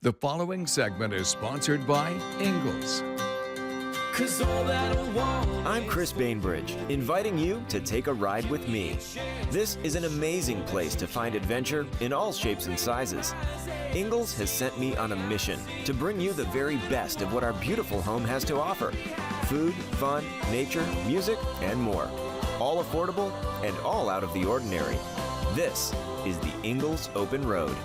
The following segment is sponsored by Ingles. I'm Chris Bainbridge, inviting you to take a ride with me. This is an amazing place to find adventure in all shapes and sizes. Ingles has sent me on a mission to bring you the very best of what our beautiful home has to offer. Food, fun, nature, music, and more. All affordable and all out of the ordinary. This is the Ingles Open Road.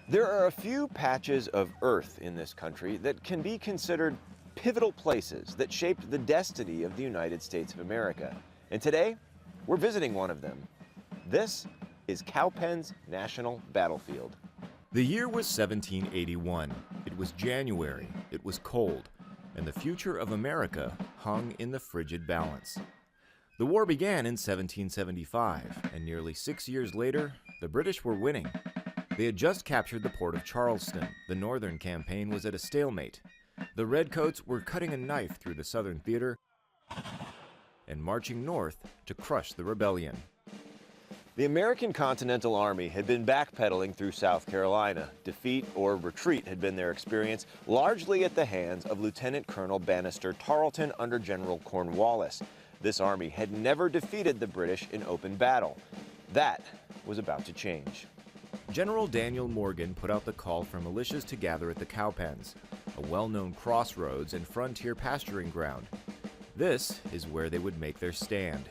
There are a few patches of earth in this country that can be considered pivotal places that shaped the destiny of the United States of America. And today, we're visiting one of them. This is Cowpens National Battlefield. The year was 1781. It was January, it was cold, and the future of America hung in the frigid balance. The war began in 1775, and nearly 6 years later, the British were winning. They had just captured the port of Charleston. The Northern campaign was at a stalemate. The Redcoats were cutting a knife through the Southern theater and marching north to crush the rebellion. The American Continental Army had been backpedaling through South Carolina. Defeat or retreat had been their experience, largely at the hands of Lieutenant Colonel Banastre Tarleton under General Cornwallis. This army had never defeated the British in open battle. That was about to change. General Daniel Morgan put out the call for militias to gather at the Cowpens, a well-known crossroads and frontier pasturing ground. This is where they would make their stand,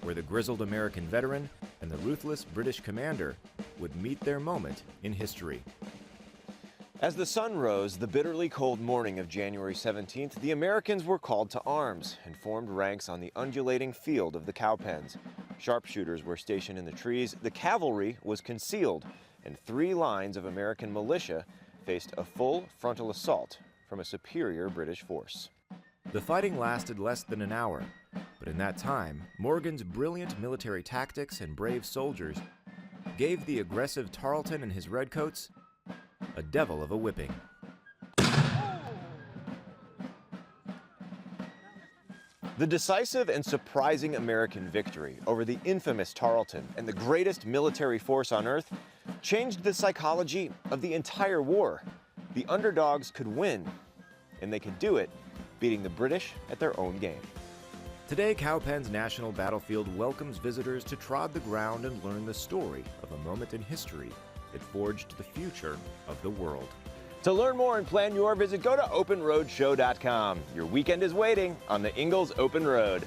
where the grizzled American veteran and the ruthless British commander would meet their moment in history. As the sun rose the bitterly cold morning of January 17th, the Americans were called to arms and formed ranks on the undulating field of the Cowpens. Sharpshooters were stationed in the trees, the cavalry was concealed, and 3 lines of American militia faced a full frontal assault from a superior British force. The fighting lasted less than an hour, but in that time, Morgan's brilliant military tactics and brave soldiers gave the aggressive Tarleton and his redcoats a devil of a whipping. The decisive and surprising American victory over the infamous Tarleton and the greatest military force on earth changed the psychology of the entire war. The underdogs could win, and they could do it beating the British at their own game. Today, Cowpens National Battlefield welcomes visitors to trod the ground and learn the story of a moment in history that forged the future of the world. To learn more and plan your visit, go to openroadshow.com. Your weekend is waiting on the Ingles Open Road.